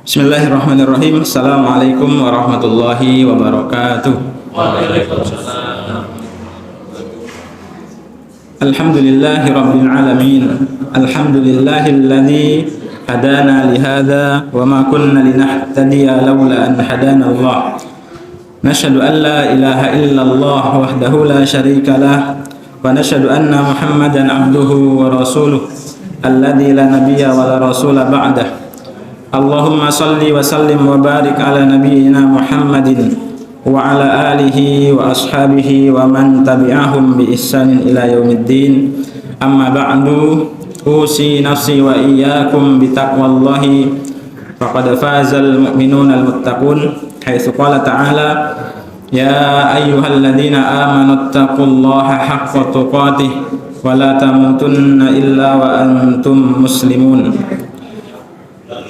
Bismillahirrahmanirrahim. Assalamualaikum warahmatullahi wabarakatuh. Waalaikumsalam. Alhamdulillahi rabbil alamin. Alhamdulillahilladzi hadana lihadza wa ma kunna linahtadiya laula an hadana Allah. Nashhadu an la ilaha illallah wahdahu la syarika lah wa nashhadu anna Muhammadan abduhu wa rasuluh alladzi la nabiyya wa la rasula ba'dah. Allahumma salli wa sallim wa barik ala nabiyyina Muhammadin wa ala alihi wa ashabihi wa man tabi'ahum bi ihsanin ila yaumiddin. Amma ba'du, usi nafsi wa iyyakum bi taqwallahi faqad fazal mu'minuna al-muttaqun. Haitsu qala ta'ala ya ayyuhalladzina amanu taqullaha haqqa tuqatih wa la tamutunna illa wa antum muslimun.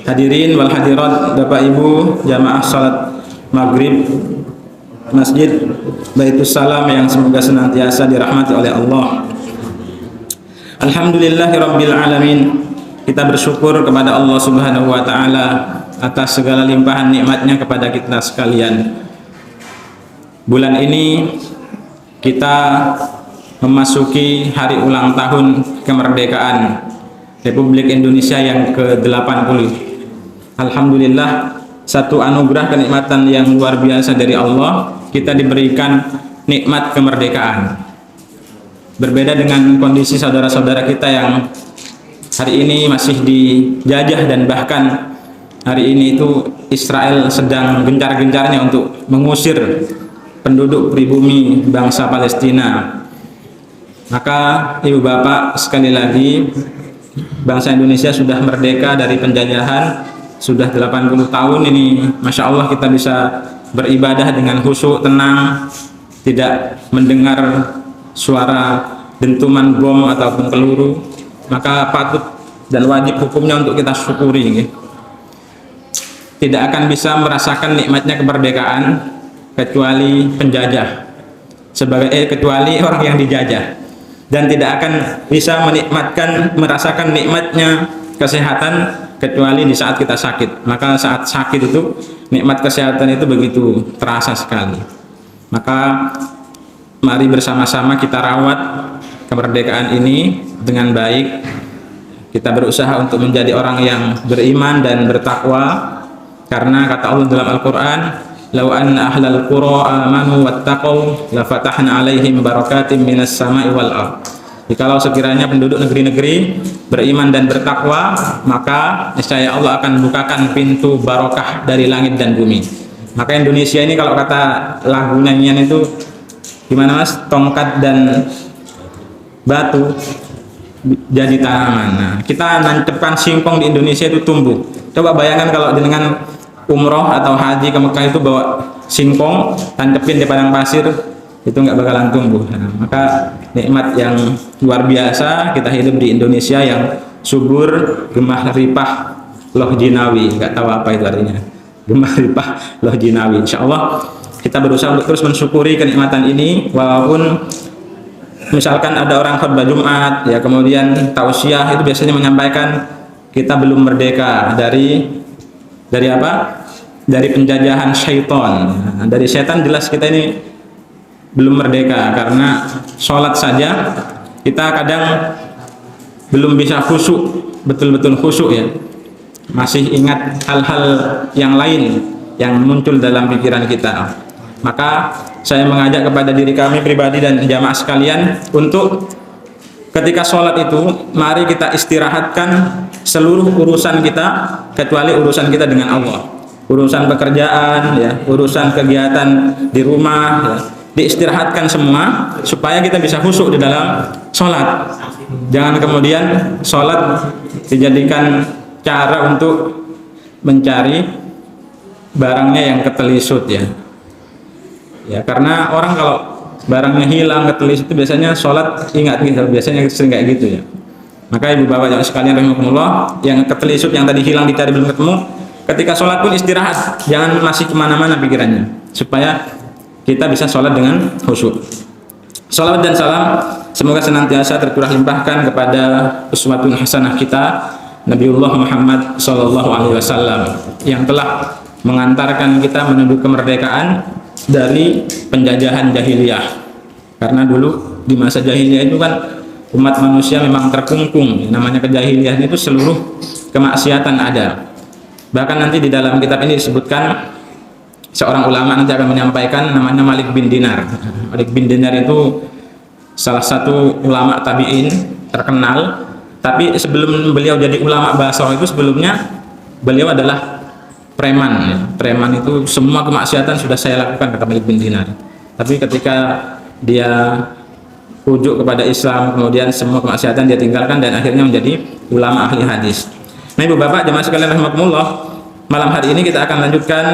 Hadirin wal hadirat, Bapak Ibu jamaah salat maghrib Masjid Baitus Salam yang semoga senantiasa dirahmati oleh Allah. Alhamdulillahirabbil alamin. Kita bersyukur kepada Allah Subhanahu wa taala atas segala limpahan nikmatnya kepada kita sekalian. Bulan ini kita memasuki hari ulang tahun kemerdekaan Republik Indonesia yang ke-80. Alhamdulillah, satu anugerah kenikmatan yang luar biasa dari Allah, kita diberikan nikmat kemerdekaan. Berbeda dengan kondisi saudara-saudara kita yang hari ini masih dijajah dan bahkan hari ini itu Israel sedang gencar-gencarnya untuk mengusir penduduk pribumi bangsa Palestina. Maka ibu bapak, sekali lagi bangsa Indonesia sudah merdeka dari penjajahan. Sudah 80 tahun ini, Masya Allah kita bisa beribadah dengan khusyuk, tenang, tidak mendengar suara dentuman bom ataupun peluru. Maka patut dan wajib hukumnya untuk kita syukuri. Tidak akan bisa merasakan nikmatnya kemerdekaan kecuali penjajah, kecuali orang yang dijajah, dan tidak akan bisa merasakan nikmatnya kesehatan kecuali di saat kita sakit. Maka saat sakit itu nikmat kesehatan itu begitu terasa sekali. Maka mari bersama-sama kita rawat kemerdekaan ini dengan baik. Kita berusaha untuk menjadi orang yang beriman dan bertakwa, karena kata Allah dalam Al-Quran, "Lau anna ahlal qura amanu wattaqau la fatahna alaihim barakatim minas sama'i wal ardh." Jikalau sekiranya penduduk negeri-negeri beriman dan bertakwa, maka niscaya Allah akan membukakan pintu barokah dari langit dan bumi. Maka Indonesia ini kalau kata lagu nyanyian itu gimana mas? Tongkat dan batu jadi tanaman. Nah, kita nancepkan singkong di Indonesia itu tumbuh. Coba bayangkan kalau dengan umroh atau haji ke Mekah itu bawa singkong, tancepin di padang pasir, itu nggak bakalan tumbuh. Nah, maka nikmat yang luar biasa kita hidup di Indonesia yang subur, gemah ripah loh jinawi. Nggak tahu apa itu artinya, gemah ripah loh jinawi. Insya Allah kita berusaha untuk terus mensyukuri kenikmatan ini, walaupun misalkan ada orang khutbah Jumat ya, kemudian tausiah itu biasanya menyampaikan kita belum merdeka dari apa? Dari penjajahan syaitan. Nah, dari setan jelas kita ini belum merdeka, karena sholat saja kita kadang belum bisa khusyuk, betul-betul khusyuk ya, masih ingat hal-hal yang lain yang muncul dalam pikiran kita. Maka saya mengajak kepada diri kami pribadi dan jamaah sekalian untuk ketika sholat itu mari kita istirahatkan seluruh urusan kita kecuali urusan kita dengan Allah, urusan pekerjaan ya, urusan kegiatan di rumah ya, diistirahatkan semua supaya kita bisa khusyuk di dalam sholat. Jangan kemudian sholat dijadikan cara untuk mencari barangnya yang ketelisut ya. Ya, karena orang kalau barangnya hilang ketelisut itu biasanya sholat ingat gitu, biasanya sering kayak gitu ya. Maka ibu bapak yang sekalian rahimakumullah, yang ketelisut yang tadi hilang dicari belum ketemu, ketika sholat pun istirahat, jangan masih kemana-mana pikirannya, supaya kita bisa sholat dengan khusyuk. Salawat dan salam semoga senantiasa tercurah limpahkan kepada uswatun hasanah kita Nabiullah Muhammad Sallallahu Alaihi Wasallam yang telah mengantarkan kita menuju kemerdekaan dari penjajahan jahiliyah. Karena dulu di masa jahiliyah itu kan umat manusia memang terkungkung, namanya kejahilian itu seluruh kemaksiatan ada. Bahkan nanti di dalam kitab ini disebutkan, seorang ulama nanti akan menyampaikan, namanya Malik bin Dinar. Malik bin Dinar itu salah satu ulama tabi'in terkenal, tapi sebelum beliau jadi ulama Basrah itu sebelumnya beliau adalah preman ya. Preman itu semua kemaksiatan sudah saya lakukan, kata Malik bin Dinar. Tapi ketika dia rujuk kepada Islam, kemudian semua kemaksiatan dia tinggalkan dan akhirnya menjadi ulama ahli hadis. Nah, Ibu Bapak jemaah sekalian rahimakumullah, malam hari ini kita akan lanjutkan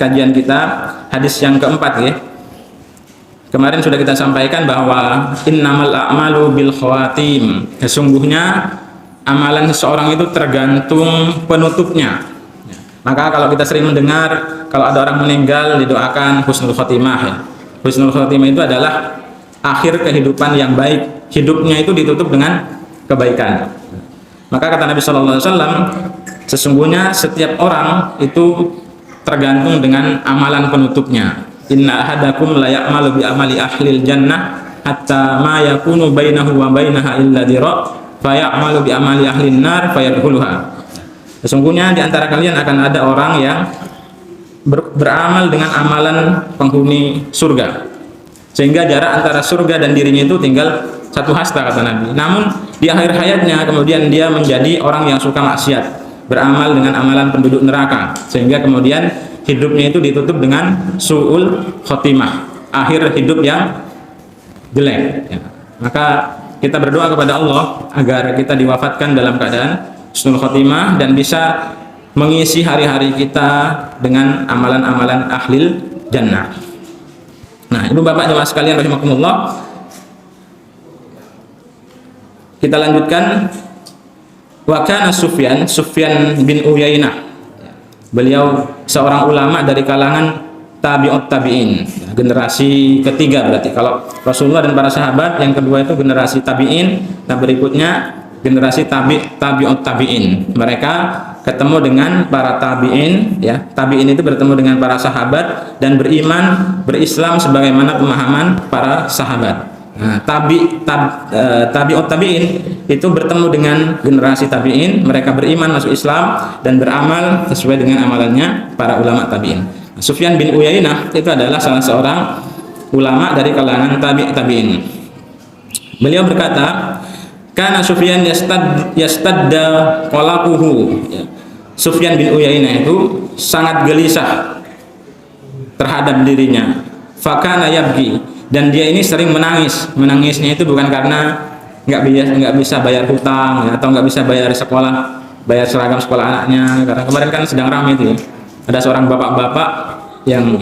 kajian kita hadis yang keempat ya. Kemarin sudah kita sampaikan bahwa innamal a'malu bil khawatim. Sesungguhnya amalan seseorang itu tergantung penutupnya. Maka kalau kita sering mendengar kalau ada orang meninggal didoakan husnul khotimah ya. Husnul khotimah itu adalah akhir kehidupan yang baik. Hidupnya itu ditutup dengan kebaikan. Maka kata Nabi Sallallahu Alaihi Wasallam, sesungguhnya setiap orang itu tergantung dengan amalan penutupnya. Inna ahadakum la ya'malu bi amali ahlil jannah hatta ma yakunu bainahu wa bainaha illa dira' fa ya'malu bi amali ahlin nar fayadkhuluha. Sesungguhnya di antara kalian akan ada orang yang beramal dengan amalan penghuni surga, sehingga jarak antara surga dan dirinya itu tinggal satu hasta, kata Nabi. Namun di akhir hayatnya kemudian dia menjadi orang yang suka maksiat, beramal dengan amalan penduduk neraka, sehingga kemudian hidupnya itu ditutup dengan su'ul khotimah, akhir hidup yang jelek ya. Maka kita berdoa kepada Allah agar kita diwafatkan dalam keadaan husnul khotimah dan bisa mengisi hari-hari kita dengan amalan-amalan ahlil jannah. Nah, Ibu Bapak jemaah sekalian rahimakumullah, kita lanjutkan. Wa kana Sufyan bin Uyainah, beliau seorang ulama dari kalangan tabi'ut tabi'in, generasi ketiga berarti. Kalau Rasulullah dan para sahabat yang kedua itu generasi tabi'in, nah berikutnya generasi tabi'ut tabi'in. Mereka ketemu dengan para tabi'in ya. Tabi'in itu bertemu dengan para sahabat dan beriman, berislam sebagaimana pemahaman para sahabat. Nah, tabi'ut tabi'in itu bertemu dengan generasi tabi'in, mereka beriman, masuk Islam dan beramal sesuai dengan amalannya para ulama tabi'in. Nah, Sufyan bin Uyainah itu adalah salah seorang ulama dari kalangan tabi'in. Beliau berkata, kana Sufyan yastadda qalaquhu. Sufyan bin Uyainah itu sangat gelisah terhadap dirinya. Fakana yabki, dan dia ini sering menangis. Menangisnya itu bukan karena nggak bisa bayar hutang ya, atau nggak bisa bayar sekolah, bayar seragam sekolah anaknya. Karena kemarin kan sedang ramai itu ya, ada seorang bapak-bapak yang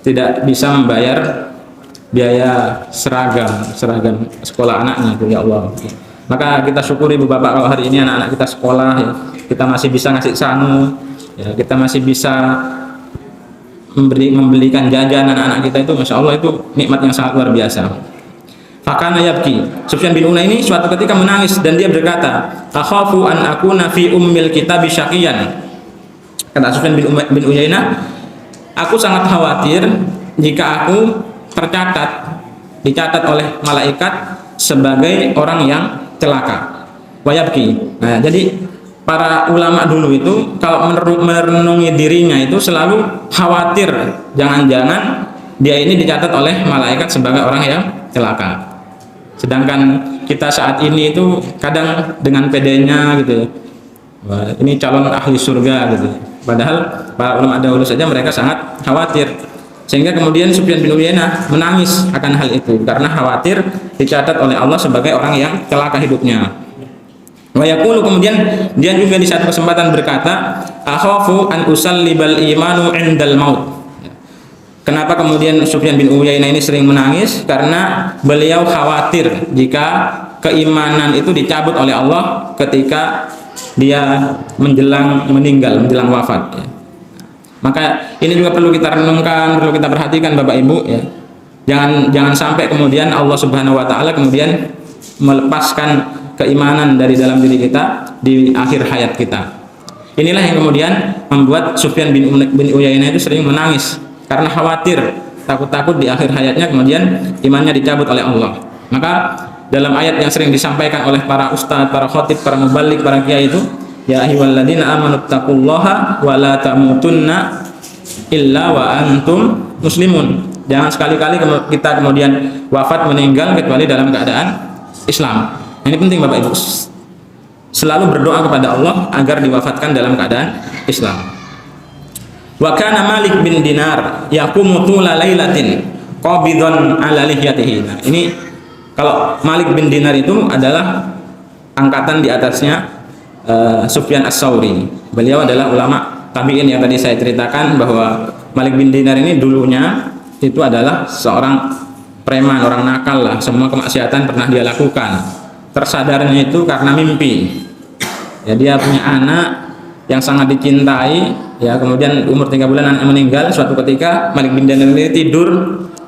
tidak bisa membayar biaya seragam sekolah anaknya itu, ya Allah. Maka kita syukuri Ibu Bapak kalau hari ini anak-anak kita sekolah ya, kita masih bisa ngasih sanu ya, kita masih bisa membelikan jajan anak-anak kita, itu Masya Allah, itu nikmat yang sangat luar biasa. Fakana yabki, Sufyan bin Uyainah ini suatu ketika menangis dan dia berkata, akhafu an akuna fi ummil kitabi syaqiyan. Kata Sufyan bin Uyainah, aku sangat khawatir jika aku dicatat oleh malaikat sebagai orang yang celaka. Wayabki. Nah, jadi para ulama dulu itu kalau merenungi dirinya itu selalu khawatir jangan-jangan dia ini dicatat oleh malaikat sebagai orang yang celaka. Sedangkan kita saat ini itu kadang dengan pedenya gitu, wah, ini calon ahli surga gitu. Padahal para ulama dahulu saja mereka sangat khawatir, sehingga kemudian Sufyan bin Uyainah menangis akan hal itu karena khawatir dicatat oleh Allah sebagai orang yang celaka hidupnya. Wa yaqulu, kemudian dia juga di satu kesempatan berkata, akhafu an usallibal imanu indal maut. Kenapa kemudian Sufyan bin Uyainah ini sering menangis? Karena beliau khawatir jika keimanan itu dicabut oleh Allah ketika dia menjelang wafat ya. Maka ini juga perlu kita renungkan, perlu kita perhatikan Bapak Ibu ya. Jangan sampai kemudian Allah Subhanahu wa taala kemudian melepaskan keimanan dari dalam diri kita di akhir hayat kita. Inilah yang kemudian membuat Sufyan bin Uyainah itu sering menangis karena khawatir, takut-takut di akhir hayatnya kemudian imannya dicabut oleh Allah. Maka dalam ayat yang sering disampaikan oleh para ustadz, para khotib, para mubalik, para kiai itu, ya ayyuhalladzina amanu taqullaha wa la tamutunna illa wa antum muslimun. Jangan sekali-kali kita kemudian wafat meninggal kecuali dalam keadaan Islam. Ini penting Bapak Ibu. Selalu berdoa kepada Allah agar diwafatkan dalam keadaan Islam. Wa kana Malik bin Dinar yaqumu tula lailatin qabidan ala lihyatihi. Nah, ini kalau Malik bin Dinar itu adalah angkatan di atasnya Sufyan As-Tsauri. Beliau adalah ulama tabi'in yang tadi saya ceritakan bahwa Malik bin Dinar ini dulunya itu adalah seorang preman, orang nakal lah, semua kemaksiatan pernah dia lakukan. Tersadarnya itu karena mimpi. Ya, dia punya anak yang sangat dicintai, ya, kemudian umur 3 bulan anaknya meninggal. Suatu ketika Malik bin Dinar ini tidur,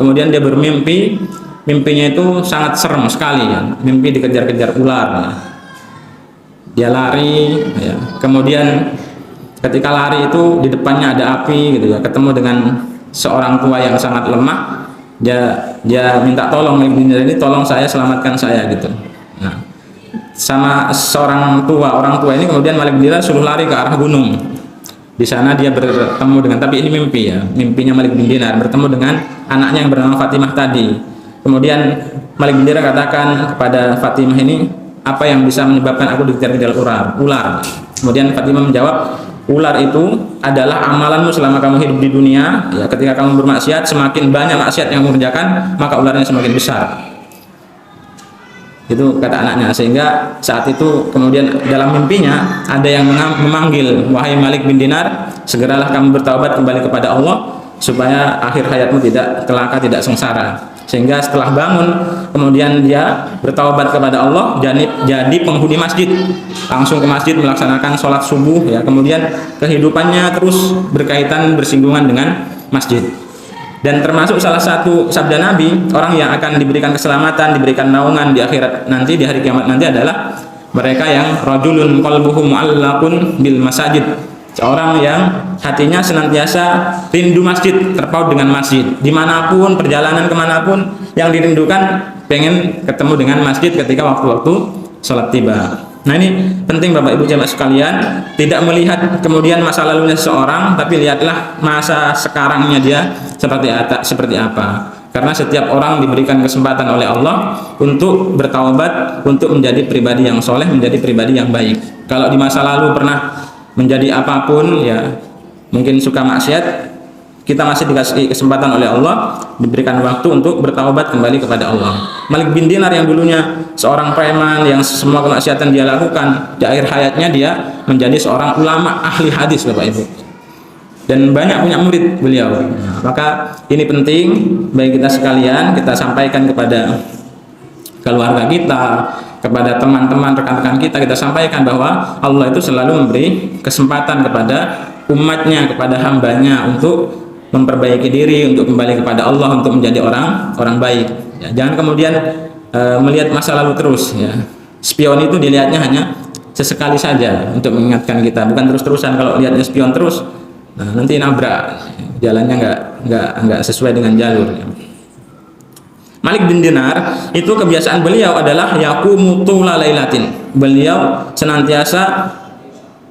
kemudian dia bermimpi. Mimpinya itu sangat serem sekali, ya. Mimpi dikejar-kejar ular, ya. Dia lari, ya. Kemudian ketika lari itu di depannya ada api gitu, ya. Ketemu dengan seorang tua yang sangat lemah. Dia minta tolong Malik bin Dinar ini, tolong saya, selamatkan saya gitu. Nah, sama seorang orang tua ini kemudian Malik bin Dinar suruh lari ke arah gunung. Di sana dia bertemu dengan, tapi ini mimpi, ya, mimpinya Malik bin Dinar bertemu dengan anaknya yang bernama Fatimah tadi. Kemudian Malik bin Dinar katakan kepada Fatimah ini, apa yang bisa menyebabkan aku dikejar-kejar ular? Kemudian Fatimah menjawab, ular itu adalah amalanmu selama kamu hidup di dunia, ya, ketika kamu bermaksiat, semakin banyak maksiat yang kamu kerjakan, maka ularnya semakin besar. Itu kata anaknya. Sehingga saat itu kemudian dalam mimpinya ada yang memanggil, wahai Malik bin Dinar, segeralah kamu bertaubat kembali kepada Allah supaya akhir hayatmu tidak celaka, tidak sengsara. Sehingga setelah bangun kemudian dia bertaubat kepada Allah, jadi penghuni masjid, langsung ke masjid melaksanakan sholat subuh, ya. Kemudian kehidupannya terus berkaitan, bersinggungan dengan masjid. Dan termasuk salah satu sabda Nabi, orang yang akan diberikan keselamatan, diberikan naungan di akhirat nanti, di hari kiamat nanti adalah mereka yang rajulun qalbuhu mu'allaqun bil masajid. Seorang yang hatinya senantiasa rindu masjid, terpaut dengan masjid. Dimanapun, perjalanan kemanapun, yang dirindukan pengen ketemu dengan masjid ketika waktu-waktu sholat tiba. Nah, ini penting Bapak Ibu jemaah sekalian, tidak melihat kemudian masa lalunya seseorang, tapi lihatlah masa sekarangnya dia seperti apa. Karena setiap orang diberikan kesempatan oleh Allah untuk bertaubat, untuk menjadi pribadi yang soleh, menjadi pribadi yang baik. Kalau di masa lalu pernah menjadi apapun, ya mungkin suka maksiat, kita masih dikasih kesempatan oleh Allah, diberikan waktu untuk bertaubat kembali kepada Allah. Malik bin Dinar yang dulunya seorang preman yang semua kemaksiatan dia lakukan, di akhir hayatnya dia menjadi seorang ulama ahli hadis Bapak Ibu. Dan banyak punya murid beliau. Maka ini penting bagi kita sekalian, kita sampaikan kepada keluarga kita, kepada teman-teman, rekan-rekan kita sampaikan bahwa Allah itu selalu memberi kesempatan kepada umatnya, kepada hambanya untuk memperbaiki diri, untuk kembali kepada Allah, untuk menjadi orang baik. Ya, jangan kemudian melihat masa lalu terus. Ya. Spion itu dilihatnya hanya sesekali saja untuk mengingatkan kita, bukan terus-terusan. Kalau lihatnya spion terus, nah, nanti nabrak, jalannya nggak sesuai dengan jalur. Ya. Malik bin Dinar itu kebiasaan beliau adalah yaqumu tula lailatin. Beliau senantiasa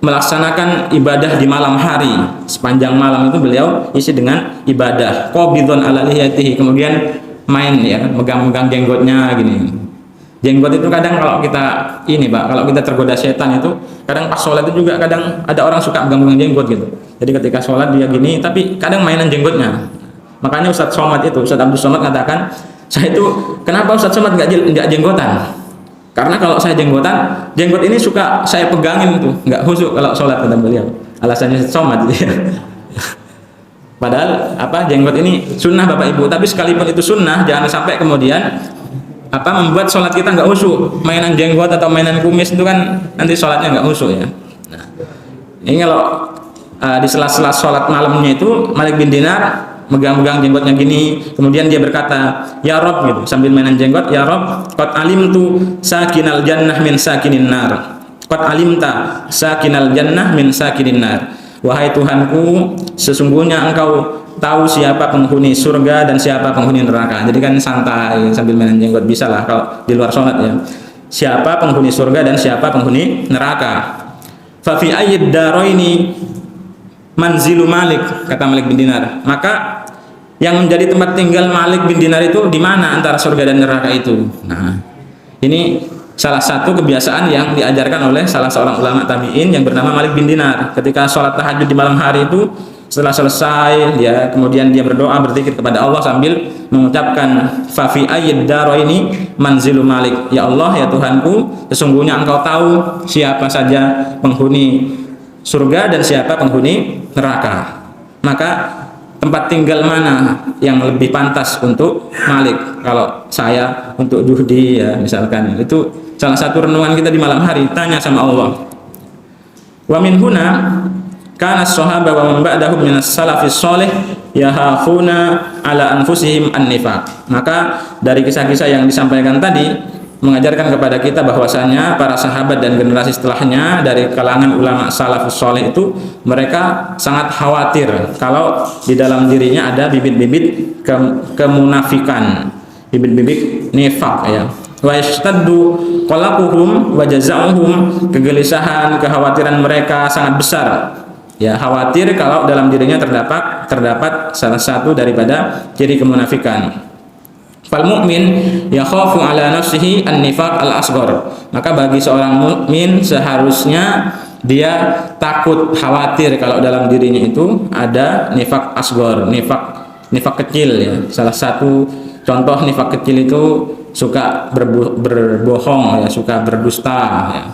melaksanakan ibadah di malam hari, sepanjang malam itu beliau isi dengan ibadah. Qabidun ala lihiyatihi, kemudian main, ya, megang-megang jenggotnya gini. Jenggot itu kadang kalau kita kalau kita tergoda setan itu kadang pas sholat itu juga kadang ada orang suka megang-megang jenggot gitu. Jadi ketika sholat dia gini, tapi kadang mainan jenggotnya. Makanya Ustadz Abdul Somad katakan, saya itu kenapa Ustadz Somad nggak jenggotan? Karena kalau saya jenggot ini suka saya pegangin tuh, nggak khusyuk kalau sholat, kata beliau. Alasannya somad gitu ya. Padahal jenggot ini sunnah Bapak Ibu, tapi sekalipun itu sunnah, jangan sampai kemudian membuat sholat kita nggak khusyuk. Mainan jenggot atau mainan kumis itu kan nanti sholatnya nggak khusyuk, ya. Nah, ini kalau di sela-sela sholat malamnya itu Malik bin Dinar megang-megang jenggotnya gini, kemudian dia berkata, "Ya Rob," gitu, sambil mainan jenggot, "Ya Rob, qad alimtu sakinal jannah min sakinin nar. Qad alimta sakinal jannah min sakinin nar." Wahai Tuhanku, sesungguhnya Engkau tahu siapa penghuni surga dan siapa penghuni neraka. Jadi kan santai sambil mainan jenggot, bisa lah kalau di luar sholat ya. Siapa penghuni surga dan siapa penghuni neraka. Fa fi ayyid daraini manzilu Malik, kata Malik bin Dinar. Maka yang menjadi tempat tinggal Malik bin Dinar itu di mana antara surga dan neraka itu? Nah, ini salah satu kebiasaan yang diajarkan oleh salah seorang ulama tabi'in yang bernama Malik bin Dinar. Ketika sholat tahajud di malam hari itu, setelah selesai kemudian dia berdoa, berzikir kepada Allah sambil mengucapkan, fa fi ayyid daraini manzilu Malik. Ya Allah, ya Tuhanku, sesungguhnya Engkau tahu siapa saja penghuni surga dan siapa penghuni neraka. Maka tempat tinggal mana yang lebih pantas untuk Malik? Kalau saya untuk Juhdi ya misalkan, itu salah satu renungan kita di malam hari, tanya sama Allah. Wa min huna kana as-sahaba wa man ba'dahum minas salafis shalih yahafuna ala anfusihim an-nifaq. Maka dari kisah-kisah yang disampaikan tadi mengajarkan kepada kita bahwasanya para sahabat dan generasi setelahnya dari kalangan ulama salafus shalih itu mereka sangat khawatir kalau di dalam dirinya ada bibit-bibit kemunafikan, bibit-bibit nifaq ya. Wa yashtaddu qalaquhum wa jaza'uhum, kegelisahan, kekhawatiran mereka sangat besar. Ya, khawatir kalau dalam dirinya terdapat salah satu daripada ciri kemunafikan. Fal mu'min yakhafu ala nafsihi an-nifaq al-asghar. Maka bagi seorang mukmin seharusnya dia takut, khawatir kalau dalam dirinya itu ada nifaq asghar, nifaq kecil ya. Salah satu contoh nifaq kecil itu suka berbohong ya, suka berdusta ya.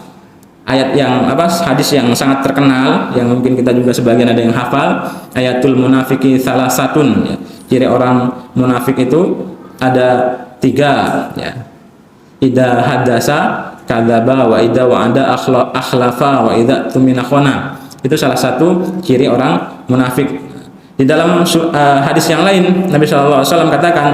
Ayat yang hadis yang sangat terkenal yang mungkin kita juga sebagian ada yang hafal, ayatul munafiki salasatun ya. Ciri orang munafik itu ada 3 ya. Idza hadasa kadzaba wa idza wa'ada akhlafa wa idza tumina khana. Itu salah satu ciri orang munafik. Di dalam hadis yang lain Nabi sallallahu alaihi wasallam katakan,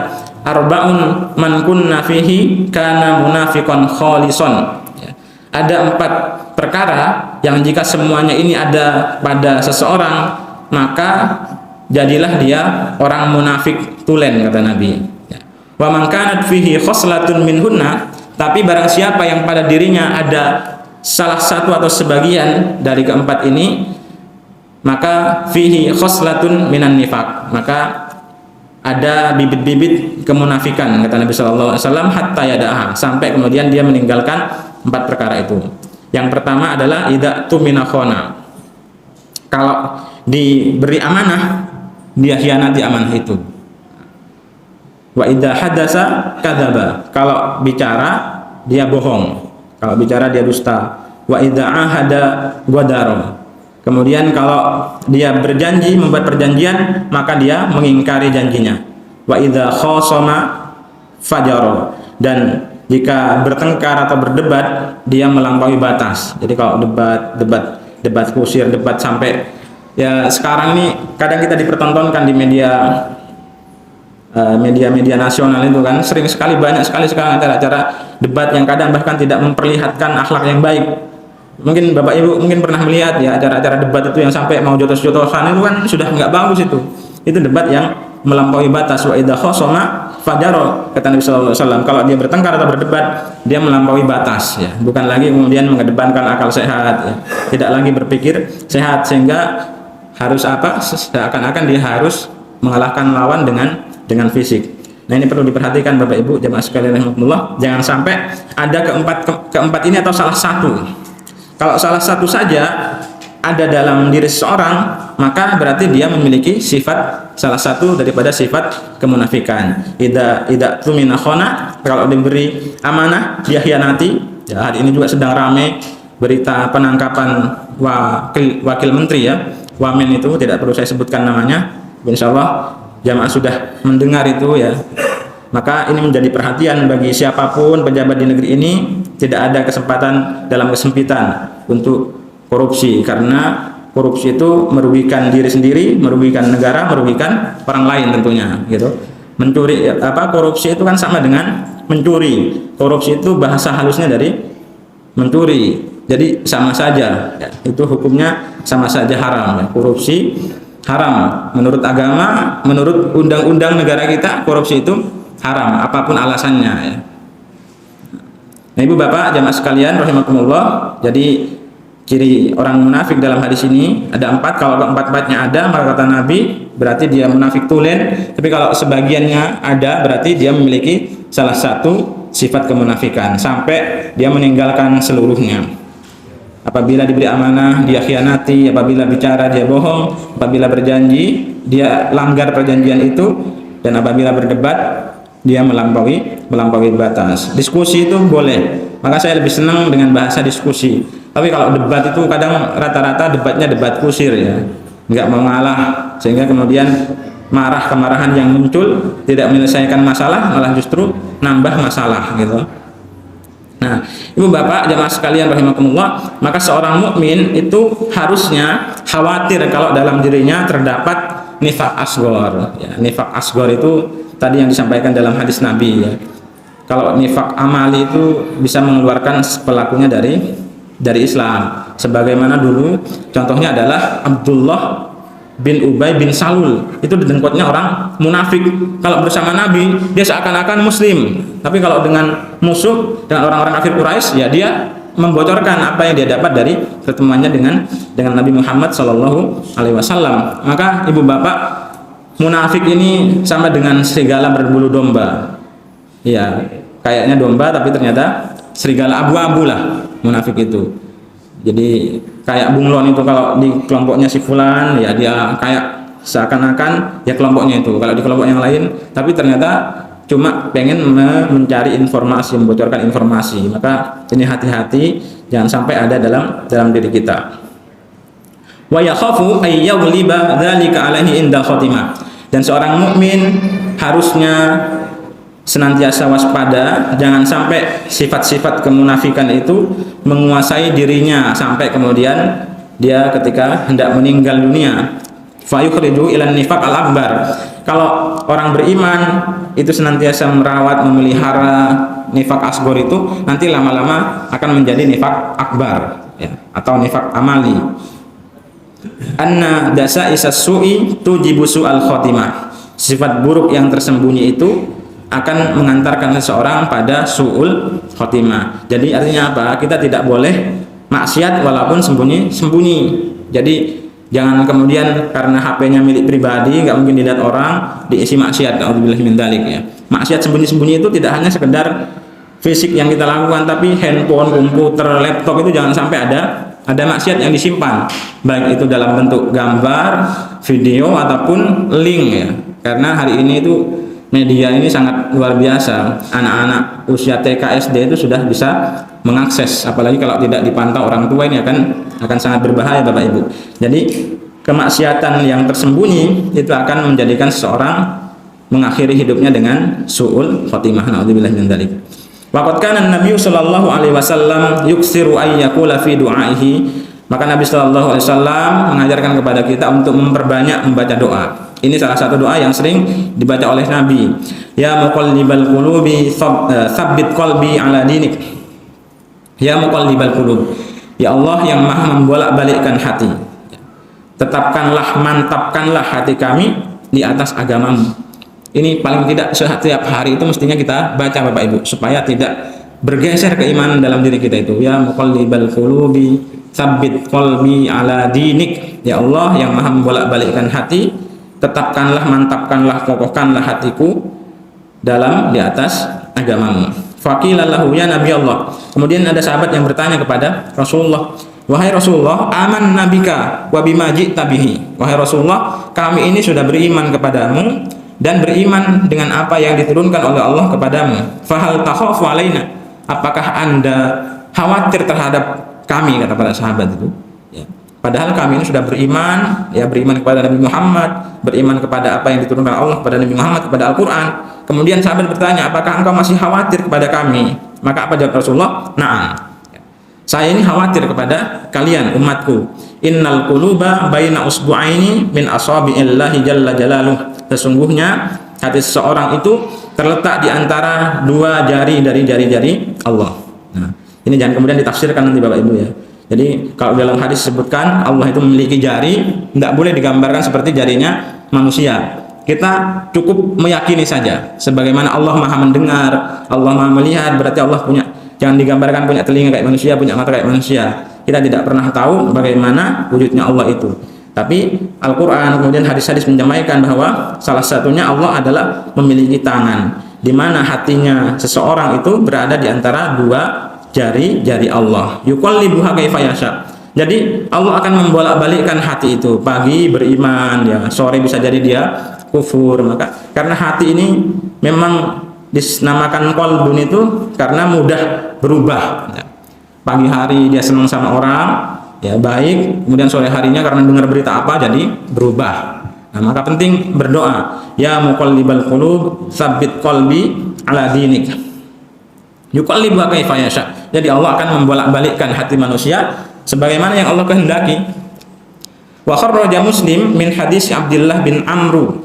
arba'un man kunna fihi kana munafiqan khalisan. Ya. Ada 4 perkara yang jika semuanya ini ada pada seseorang maka jadilah dia orang munafik tulen, kata Nabi. Wa man kanat fihi khoslatun minhunna, tapi barang siapa yang pada dirinya ada salah satu atau sebagian dari keempat ini, maka fihi khoslatun minan nifaq, maka ada bibit-bibit kemunafikan, kata Nabi sallallahu alaihi wasallam, hatta yada'aha, sampai kemudian dia meninggalkan 4 perkara itu. Yang pertama adalah idza tumina khona, kalau diberi amanah dia khianati amanah itu. Wa idza hadasa kadzaba, kalau bicara dia bohong, kalau bicara dia dusta. Wa idza ahada ghadara, kemudian kalau dia berjanji, membuat perjanjian, maka dia mengingkari janjinya. Wa idza khasama fajara, dan jika bertengkar atau berdebat dia melampaui batas. Jadi kalau debat kusir, debat sampai ya sekarang ini kadang kita dipertontonkan di media nasional itu kan, sering sekali, banyak sekali sekarang acara-acara debat yang kadang bahkan tidak memperlihatkan akhlak yang baik. Mungkin Bapak Ibu mungkin pernah melihat ya acara-acara debat itu yang sampai mau jotos-jotosan, itu kan sudah nggak bagus itu debat yang melampaui batas. Wa idza khasama fajaro, kata Nabi sallallahu alaihi wasallam, kalau dia bertengkar atau berdebat dia melampaui batas ya, bukan lagi kemudian mengedepankan akal sehat ya, tidak lagi berpikir sehat, sehingga harus seakan-akan dia harus mengalahkan lawan dengan fisik. Nah, ini perlu diperhatikan Bapak Ibu jemaah sekalian rahimakumullah, jangan sampai ada keempat ini atau salah satu. Kalau salah satu saja ada dalam diri seseorang, maka berarti dia memiliki sifat, salah satu daripada sifat kemunafikan. Idza tumina khana, kalau diberi amanah dia khianati. Ya, hari ini juga sedang ramai berita penangkapan wakil menteri ya, Wamen itu, tidak perlu saya sebutkan namanya. Insyaallah jamaah sudah mendengar itu ya. Maka ini menjadi perhatian bagi siapapun pejabat di negeri ini, tidak ada kesempatan dalam kesempitan untuk korupsi, karena korupsi itu merugikan diri sendiri, merugikan negara, merugikan orang lain tentunya, gitu. Mencuri korupsi itu kan sama dengan mencuri. Korupsi itu bahasa halusnya dari mencuri. Jadi sama saja, ya. Itu hukumnya sama saja haram, ya. Korupsi haram menurut agama, menurut undang-undang negara kita, korupsi itu haram apapun alasannya, ya. Nah, Ibu Bapak jamaah sekalian rahimakumullah, jadi ciri orang munafik dalam hadis ini ada 4. Kalau keempat-empatnya ada, maka kata Nabi berarti dia munafik tulen. Tapi kalau sebagiannya ada, berarti dia memiliki salah satu sifat kemunafikan sampai dia meninggalkan seluruhnya. Apabila diberi amanah dia khianati, apabila bicara dia bohong, apabila berjanji dia langgar perjanjian itu, dan apabila berdebat dia melampaui batas. Diskusi itu boleh, maka saya lebih senang dengan bahasa diskusi. Tapi kalau debat itu kadang rata-rata debatnya debat kusir, ya, nggak mau ngalah, sehingga kemudian kemarahan yang muncul tidak menyelesaikan masalah, malah justru nambah masalah, gitu. Nah, Ibu Bapak jamaah sekalian rahimakumullah, maka seorang mukmin itu harusnya khawatir kalau dalam dirinya terdapat nifaq asghar, ya. Nifaq asghar itu tadi yang disampaikan dalam hadis Nabi, ya. Kalau nifaq amali itu bisa mengeluarkan pelakunya dari Islam. Sebagaimana dulu contohnya adalah Abdullah bin Ubay bin Salul, itu didengkotnya orang munafik. Kalau bersama Nabi dia seakan-akan muslim, tapi kalau dengan musuh, dengan orang-orang kafir Quraisy, ya dia membocorkan apa yang dia dapat dari pertemuannya dengan Nabi Muhammad SAW. Maka Ibu Bapak, munafik ini sama dengan serigala berbulu domba. Ya, kayaknya domba tapi ternyata serigala abu-abu lah munafik itu. Jadi kayak bunglon itu, kalau di kelompoknya si fulan, ya dia kayak seakan-akan ya kelompoknya itu. Kalau di kelompok yang lain, tapi ternyata cuma pengen mencari informasi, membocorkan informasi. Maka ini hati-hati, jangan sampai ada dalam diri kita. Wa yakhafu ay yaghliba dzalika alaihi inda khatimah. Dan seorang mukmin harusnya senantiasa waspada, jangan sampai sifat-sifat kemunafikan itu menguasai dirinya sampai kemudian dia ketika hendak meninggal dunia fayukhriju ilan nifaq al-akbar. Kalau orang beriman itu senantiasa merawat, memelihara nifaq asghar itu, nanti lama-lama akan menjadi nifaq akbar, ya, atau nifaq amali. Anna dasa isas su'i tujibu su'al khotimah. Sifat buruk yang tersembunyi itu akan mengantarkan seseorang pada su'ul khotimah. Jadi artinya apa? Kita tidak boleh maksiat walaupun sembunyi-sembunyi. Jadi jangan kemudian karena HP-nya milik pribadi, nggak mungkin dilihat orang, diisi maksiat. A'udzubillahi min dzalik, ya. Maksiat sembunyi-sembunyi itu tidak hanya sekedar fisik yang kita lakukan, tapi handphone, komputer, laptop itu jangan sampai ada maksiat yang disimpan, baik itu dalam bentuk gambar, video ataupun link, ya. Karena hari ini itu media ini sangat luar biasa. Anak-anak usia TK SD itu sudah bisa mengakses, apalagi kalau tidak dipantau orang tua, ini akan sangat berbahaya Bapak Ibu. Jadi kemaksiatan yang tersembunyi itu akan menjadikan seseorang mengakhiri hidupnya dengan su'ul khotimah. Na'udzubillahi min dzalik. Waqad kana Nabi sallallahu alaihi wasallam yuksiru ay yaqula fi du'aihi. Maka Nabi sallallahu alaihi wasallam mengajarkan kepada kita untuk memperbanyak membaca doa. Ini salah satu doa yang sering dibaca oleh Nabi. Ya muqallibal qulubi tsabbit qalbi ala dinik. Ya muqallibal qulub. Ya Allah yang Maha membolak-balikkan hati, tetapkanlah, mantapkanlah hati kami di atas agamamu. Ini paling tidak setiap hari itu mestinya kita baca Bapak Ibu, supaya tidak bergeser keimanan dalam diri kita itu. Ya muqallibal qulubi tsabbit qalbi ala dinik. Ya Allah yang Maha membolak-balikkan hati, tetapkanlah, mantapkanlah, kokohkanlah hatiku di atas agamamu. Faqila lahu ya Nabi Allah. Kemudian ada sahabat yang bertanya kepada Rasulullah, wahai Rasulullah, aman nabika wa bima ji'ta bihi. Wahai Rasulullah, kami ini sudah beriman kepadamu dan beriman dengan apa yang diturunkan oleh Allah kepadamu. Fahal takhafu alaina? Apakah Anda khawatir terhadap kami, kata para sahabat itu, ya. Padahal kami ini sudah beriman, ya, beriman kepada Nabi Muhammad, beriman kepada apa yang diturunkan Allah kepada Nabi Muhammad, kepada Al-Quran. Kemudian sahabat bertanya, apakah engkau masih khawatir kepada kami? Maka apa jawab Rasulullah? Na'am, saya ini khawatir kepada kalian, umatku. innal quluba baina usbu'aini min asabi'illahi jalla jalaluh. Sesungguhnya hati seseorang itu terletak di antara dua jari dari jari-jari Allah. Nah, ini jangan kemudian ditafsirkan nanti Bapak Ibu ya. Jadi kalau dalam hadis disebutkan Allah itu memiliki jari, tidak boleh digambarkan seperti jarinya manusia. Kita cukup meyakini saja sebagaimana Allah Maha mendengar, Allah Maha melihat, berarti Allah punya, jangan digambarkan punya telinga kayak manusia, punya mata kayak manusia. Kita tidak pernah tahu bagaimana wujudnya Allah itu. Tapi Al-Quran kemudian hadis-hadis menyampaikan bahwa salah satunya Allah adalah memiliki tangan, di mana hatinya seseorang itu berada di antara dua jari-jari Allah. Yuqallibuha kaifa yasha. Jadi Allah akan membolak-balikkan hati itu. Pagi beriman, ya sore bisa jadi dia kufur. Maka karena hati ini memang dinamakan qalbun itu karena mudah berubah. Pagi hari dia senang sama orang, ya baik, kemudian sore harinya karena dengar berita apa jadi berubah. Nah, maka penting berdoa, ya muqallibal qulub tsabbit qalbi ala dinik. Yuqallibu kaifa yasha. Jadi Allah akan membolak-balikkan hati manusia sebagaimana yang Allah kehendaki. Wa kharraja Muslim min hadis Abdullah bin Amru.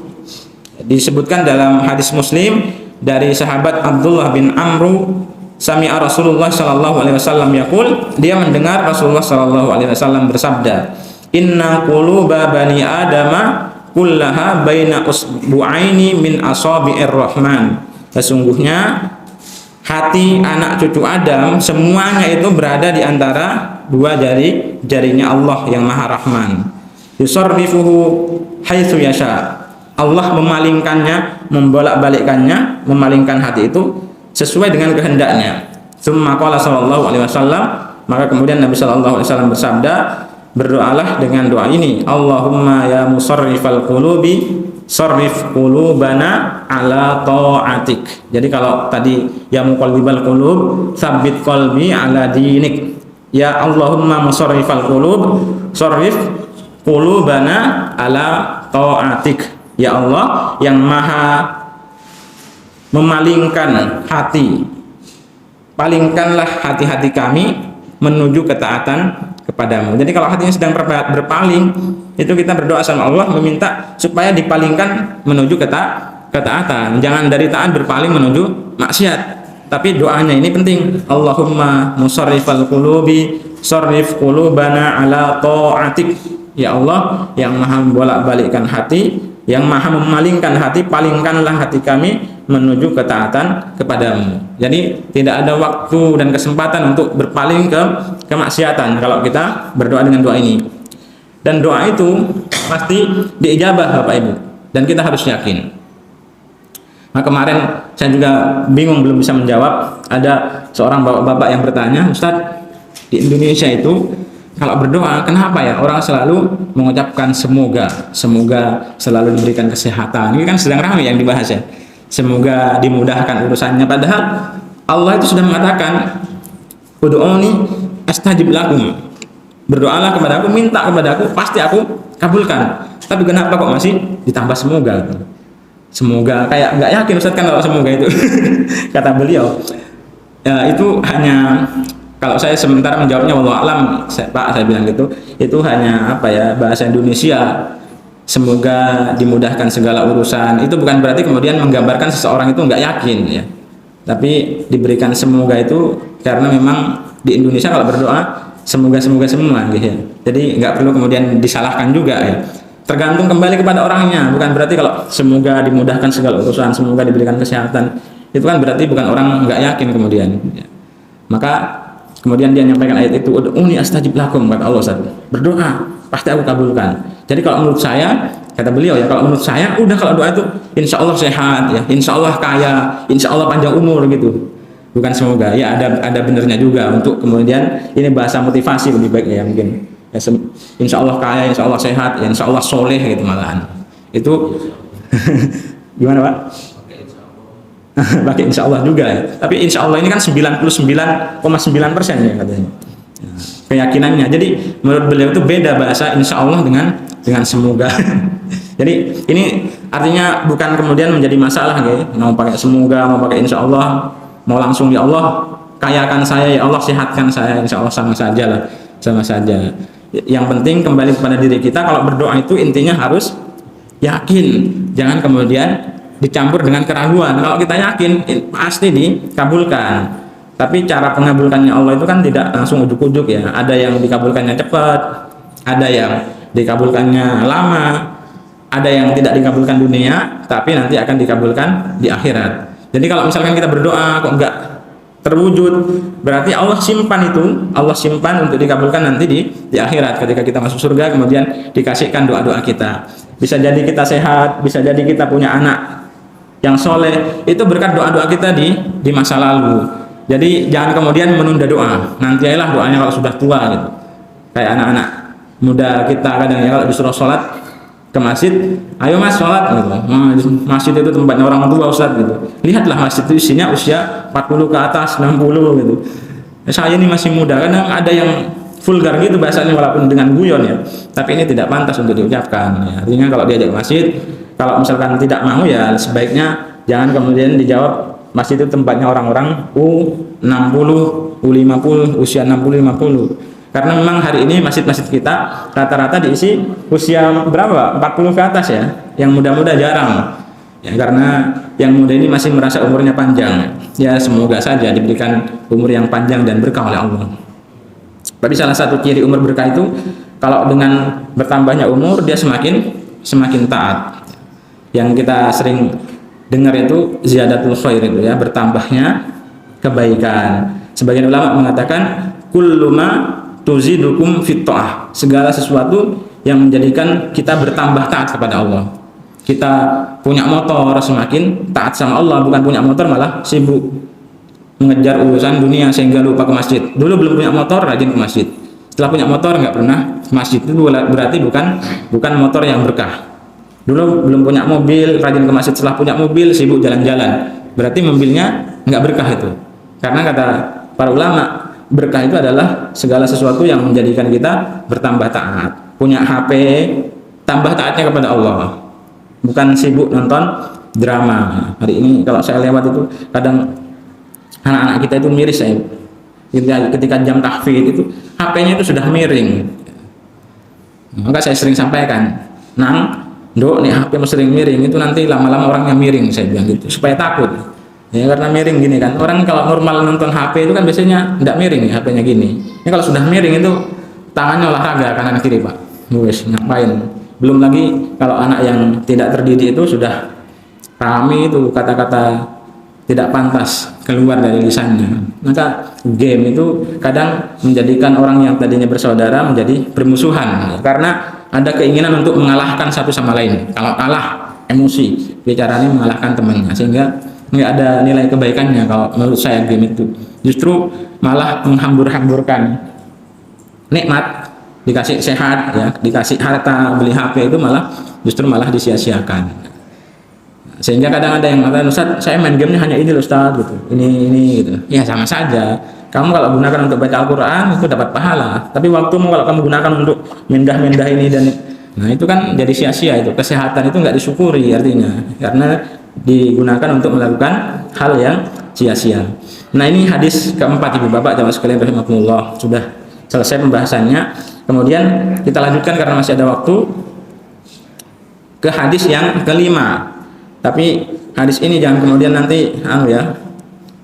Disebutkan dalam hadis Muslim dari sahabat Abdullah bin Amru, sami'a Rasulullah sallallahu alaihi wasallam yaqul, dia mendengar Rasulullah sallallahu alaihi wasallam bersabda, inna quluba bani adama kullaha baina usbu'aini min asabi'ir rahman. Sesungguhnya hati anak cucu Adam semuanya itu berada di antara dua jarinya Allah yang Maha Rahman. Yusarrifuhu haitsu yasha. Allah memalingkannya, membolak-balikkannya, memalingkan hati itu sesuai dengan kehendaknya. Tsumma qala sallallahu alaihi wasallam, maka kemudian Nabi sallallahu alaihi wasallam bersabda, berdoalah dengan doa ini, Allahumma ya musarrifal qulubi sarrif qulubana ala ta'atik. Jadi kalau tadi ya muqallibal qulub tsabbit qalbi ala dinik. Ya Allahumma musarrifal qulub sarrif qulubana ala ta'atik. Ya Allah yang Maha memalingkan hati, palingkanlah hati-hati kami menuju ketaatan kepadamu. Jadi kalau hatinya sedang berpaling, itu kita berdoa sama Allah meminta supaya dipalingkan menuju ketaatan. Jangan dari taat berpaling menuju maksiat. Tapi doanya ini penting. Allahumma musarrifal qulubi sarrif qulubana ala ta'atik. Ya Allah yang Maha membolak-balikkan hati, yang Maha memalingkan hati, palingkanlah hati kami menuju ketaatan kepadamu. Jadi tidak ada waktu dan kesempatan untuk berpaling ke kemaksiatan kalau kita berdoa dengan doa ini. Dan doa itu pasti diijabah Bapak Ibu, dan kita harus yakin. Nah kemarin saya juga bingung belum bisa menjawab. Ada seorang bapak-bapak yang bertanya, Ustadz, di Indonesia itu kalau berdoa kenapa ya orang selalu mengucapkan semoga selalu diberikan kesehatan. Ini kan sedang ramai yang dibahas ya. Semoga dimudahkan urusannya, padahal Allah itu sudah mengatakan ud'uni astajib lakum. Berdoalah kepada aku, minta kepada aku, pasti aku kabulkan. Tapi kenapa kok masih ditambah semoga? Semoga kayak nggak yakin Ustaz kan kalau semoga itu. Kata beliau, ya, itu hanya kalau saya sementara menjawabnya wallahu alam, Pak, saya bilang gitu, itu hanya apa ya, bahasa Indonesia. Semoga dimudahkan segala urusan. Itu bukan berarti kemudian menggambarkan seseorang itu nggak yakin ya. Tapi diberikan semoga itu karena memang di Indonesia kalau berdoa semoga semua gitu ya. Jadi nggak perlu kemudian disalahkan juga ya. Tergantung kembali kepada orangnya. Bukan berarti kalau semoga dimudahkan segala urusan, semoga diberikan kesehatan, itu kan berarti bukan orang nggak yakin kemudian ya. Maka kemudian dia menyampaikan ayat itu, ud'uni astajib lakum, kata Allah, berdoa pasti aku kabulkan. Jadi kalau menurut saya, kata beliau ya, kalau menurut saya udah kalau doa itu insya Allah sehat ya, insya Allah kaya, insya Allah panjang umur gitu. Bukan semoga ya, ada benernya juga untuk kemudian ini bahasa motivasi lebih baik ya mungkin ya, insya Allah kaya, insya Allah sehat ya, insya Allah soleh gitu malahan itu. Gimana Pak? Pakai insya Allah juga ya. Tapi insya Allah ini kan 99,9% ya katanya keyakinannya. Jadi menurut beliau itu beda bahasa insya Allah dengan semoga. Jadi ini artinya bukan kemudian menjadi masalah ya, mau pakai semoga, mau pakai insya Allah, mau langsung ya Allah kayakan saya, ya Allah sehatkan saya, insya Allah sama saja lah, sama saja. Yang penting kembali kepada diri kita. Kalau berdoa itu intinya harus yakin, jangan kemudian dicampur dengan keraguan. Kalau kita yakin pasti dikabulkan. Tapi cara pengabulkannya Allah itu kan tidak langsung ujuk-ujuk ya. Ada yang dikabulkannya cepat, ada yang dikabulkannya lama, ada yang tidak dikabulkan dunia, tapi nanti akan dikabulkan di akhirat. Jadi kalau misalkan kita berdoa kok enggak terwujud, berarti Allah simpan itu, Allah simpan untuk dikabulkan nanti di akhirat ketika kita masuk surga, kemudian dikasihkan doa-doa kita. Bisa jadi kita sehat, bisa jadi kita punya anak yang soleh, itu berkat doa-doa kita di masa lalu. Jadi jangan kemudian menunda doa, nanti ajalah doanya kalau sudah tua gitu. Kayak anak-anak muda kita kadang ya kalau disuruh sholat ke masjid, ayo mas sholat gitu. Masjid itu tempatnya orang tua Ustaz gitu. Lihatlah masjid itu isinya usia 40 ke atas, 60 gitu. Saya ini masih muda, kadang ada yang vulgar gitu bahasanya walaupun dengan guyon ya. Tapi ini tidak pantas untuk diucapkan. Ya, artinya kalau diajak ke masjid, kalau misalkan tidak mau ya sebaiknya jangan kemudian dijawab masjid itu tempatnya orang-orang U60, U50, usia 60, 50. Karena memang hari ini masjid-masjid kita rata-rata diisi usia berapa? 40 ke atas ya. Yang muda-muda jarang. Ya, karena yang muda ini masih merasa umurnya panjang. Ya semoga saja diberikan umur yang panjang dan berkah oleh Allah. Tapi salah satu ciri umur berkah itu kalau dengan bertambahnya umur dia semakin taat. Yang kita sering dengar itu ziyadatul khair itu ya, bertambahnya kebaikan. Sebagian ulama mengatakan kullu ma tuzidukum fit ta'ah, segala sesuatu yang menjadikan kita bertambah taat kepada Allah. Kita punya motor semakin taat sama Allah, bukan punya motor malah sibuk mengejar urusan dunia sehingga lupa ke masjid. Dulu belum punya motor rajin ke masjid, setelah punya motor nggak pernah ke masjid. Itu berarti bukan motor yang berkah. Dulu belum punya mobil rajin ke masjid, setelah punya mobil sibuk jalan-jalan, berarti mobilnya nggak berkah itu. Karena kata para ulama, berkah itu adalah segala sesuatu yang menjadikan kita bertambah taat. Punya HP, tambah taatnya kepada Allah, bukan sibuk nonton drama. Hari ini kalau saya lewat itu kadang anak-anak kita itu miris saya. Ketika jam tahfidz itu HP-nya itu sudah miring. Maka saya sering sampaikan, nang, dok, nih HP sering miring itu nanti lama-lama orangnya miring, saya bilang gitu, supaya takut. Ya karena miring gini kan, orang kalau normal nonton HP itu kan biasanya tidak miring ya, HP-nya gini. Ini kalau sudah miring itu tangannya olahraga kanan kiri pak, wes ngapain? Belum lagi kalau anak yang tidak terdidik itu sudah rame itu kata-kata tidak pantas keluar dari lisannya. Maka game itu kadang menjadikan orang yang tadinya bersaudara menjadi bermusuhan karena ada keinginan untuk mengalahkan satu sama lain. Kalau kalah emosi, bicaranya mengalahkan temannya, sehingga nggak ada nilai kebaikannya. Kalau menurut saya game itu justru malah menghambur-hamburkan nikmat, dikasih sehat ya, dikasih harta, beli HP itu justru malah disia-siakan. Sehingga kadang ada yang mengatakan, Ustaz, saya main gamenya hanya ini loh Ustaz gitu, ini gitu. Ya sama saja. Kamu kalau gunakan untuk baca Al-Quran itu dapat pahala, tapi waktumu kalau kamu gunakan untuk mendah-mendah ini dan nah itu kan jadi sia-sia. Itu kesehatan itu nggak disyukuri artinya, karena digunakan untuk melakukan hal yang sia-sia. Nah ini hadis keempat ibu bapak jamaah sekalian rahimakumullah, sudah selesai pembahasannya. Kemudian kita lanjutkan karena masih ada waktu ke hadis yang kelima. Tapi hadis ini jangan kemudian nanti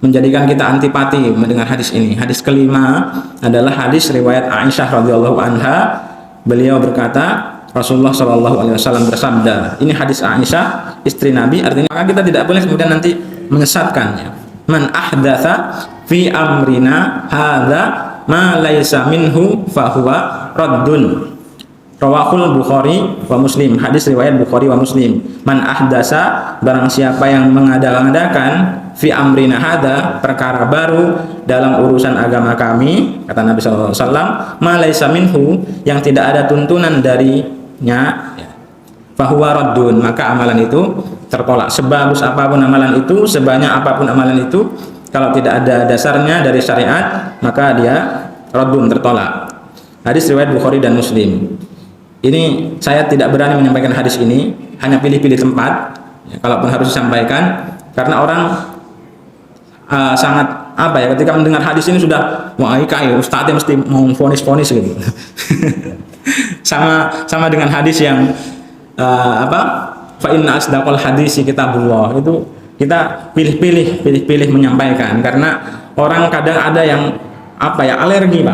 menjadikan kita antipati mendengar hadis ini. Hadis kelima adalah hadis riwayat Aisyah radhiyallahu anha. Beliau berkata, Rasulullah Shallallahu Alaihi Wasallam bersabda. Ini hadis Aisyah, istri Nabi. Artinya maka kita tidak boleh kemudian nanti menyesatkannya. Man ahdatsa fi amrina hadza ma laisa minhu fahuwa raddun. Rawahul Bukhari wa Muslim. Hadis riwayat Bukhari wa Muslim. Man ahdasa, barang siapa yang mengada-ngadakan fi amrina hadza, perkara baru dalam urusan agama kami, kata Nabi sallallahu alaihi wasallam, ma laisa minhu, yang tidak ada tuntunan darinya, fahuwa raddun, maka amalan itu tertolak. Sebagus apapun amalan itu, sebanyak apapun amalan itu, kalau tidak ada dasarnya dari syariat, maka dia raddun, tertolak. Hadis riwayat Bukhari dan Muslim. Ini saya tidak berani menyampaikan hadis ini, hanya pilih-pilih tempat ya, kalaupun harus disampaikan, karena orang sangat apa ya, ketika mendengar hadis ini sudah wah kayak ustadznya mesti mau vonis-vonis gitu. sama dengan hadis yang fa inna asdaqal hadisi kitabullah, itu kita pilih-pilih menyampaikan, karena orang kadang ada yang alergi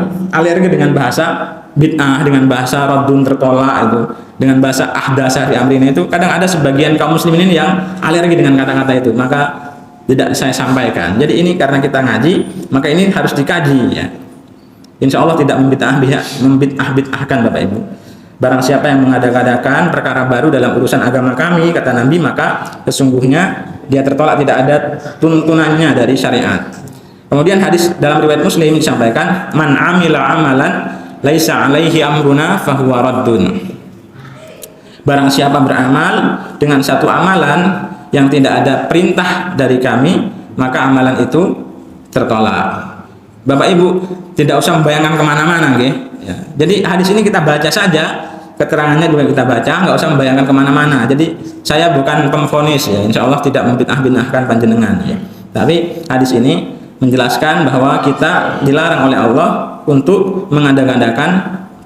dengan bahasa bid'ah, dengan bahasa raddun tertolak, itu dengan bahasa ahdasa fi amrina, itu kadang ada sebagian kaum muslimin ini yang alergi dengan kata-kata itu, maka tidak saya sampaikan. Jadi ini karena kita ngaji, maka ini harus dikaji ya. Insya Allah tidak membid'ah-bid'ahkan Bapak Ibu. Barang siapa yang mengada-adakan perkara baru dalam urusan agama kami, kata Nabi, maka sesungguhnya dia tertolak, tidak ada tuntunannya dari syariat. Kemudian hadis dalam riwayat Muslim disampaikan, man amila amalan laisa alaihi amruna fahuwa raddun. Barang siapa beramal dengan satu amalan yang tidak ada perintah dari kami, maka amalan itu tertolak. Bapak Ibu tidak usah membayangkan kemana-mana, ya. Jadi hadis ini kita baca saja, keterangannya juga kita baca, nggak usah membayangkan kemana-mana. Jadi saya bukan pemvonis ya, insya Allah tidak membid'ah-bid'ahkan panjenengan ya. Tapi hadis ini menjelaskan bahwa kita dilarang oleh Allah untuk mengada-adakan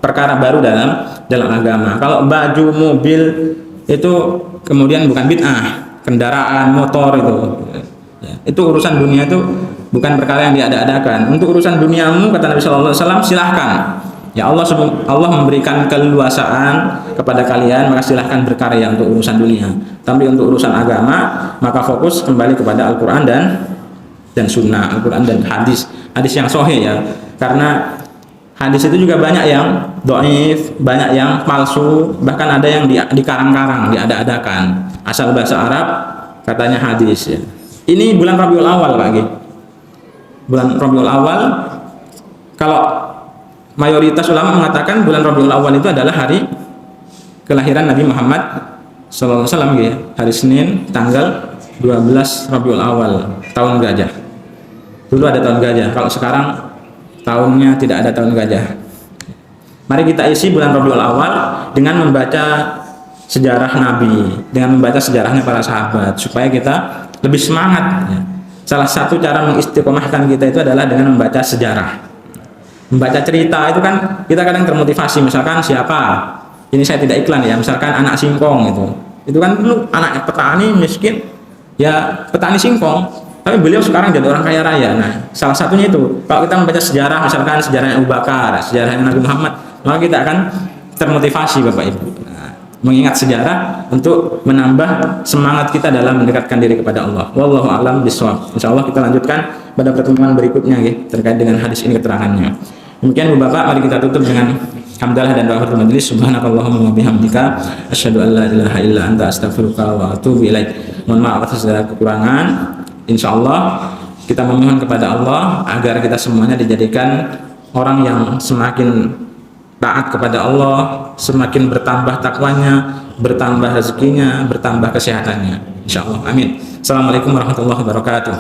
perkara baru dalam agama. Kalau baju, mobil itu kemudian bukan bid'ah. Kendaraan, motor itu urusan dunia, itu bukan perkara yang diada-adakan. Untuk urusan duniamu, kata Nabi Shallallahu Alaihi Wasallam, silahkan. Ya Allah memberikan keleluasaan kepada kalian, maka silahkan berkarya untuk urusan dunia. Tapi untuk urusan agama, maka fokus kembali kepada Al-Quran dan Sunnah, Al-Quran dan hadis yang sahih ya. Karena hadis itu juga banyak yang dhaif, banyak yang palsu, bahkan ada yang dikarang-karang, diada-adakan. Asal bahasa Arab katanya hadis ya. Ini bulan Rabiul Awal Pak. Bulan Rabiul Awal, kalau mayoritas ulama mengatakan bulan Rabiul Awal itu adalah hari kelahiran Nabi Muhammad SAW ya. Hari Senin tanggal 12 Rabiul Awal, tahun gajah. Dulu ada tahun gajah, kalau sekarang tahunnya tidak ada tahun gajah. Mari kita isi bulan Rabiul Awal dengan membaca sejarah Nabi, dengan membaca sejarahnya para sahabat, supaya kita lebih semangat ya. Salah satu cara mengistiqomahkan kita itu adalah dengan membaca sejarah, membaca cerita. Itu kan kita kadang termotivasi, misalkan siapa, ini saya tidak iklan ya, misalkan anak singkong itu kan dulu anak petani miskin ya, petani singkong, tapi beliau sekarang jadi orang kaya raya. Nah, salah satunya itu, kalau kita membaca sejarah, misalkan sejarahnya Abu Bakar, sejarahnya Nabi Muhammad, maka kita akan termotivasi Bapak Ibu. Mengingat sejarah untuk menambah semangat kita dalam mendekatkan diri kepada Allah. Wallahu a'lam bishawab. Insyaallah kita lanjutkan pada pertemuan berikutnya ya, terkait dengan hadis ini keterangannya. Demikian Bu Bapak, mari kita tutup dengan hamdalah dan doa majelis. Subhanakallahumma wa bihamdika asyhadu an la ilaha illa anta astaghfiruka wa atubu ilaik. Mohon maaf atas segala kekurangan. Insyaallah kita memohon kepada Allah agar kita semuanya dijadikan orang yang semakin taat kepada Allah, semakin bertambah takwanya, bertambah rezekinya, bertambah kesehatannya, insyaallah. Amin. Assalamualaikum warahmatullahi wabarakatuh.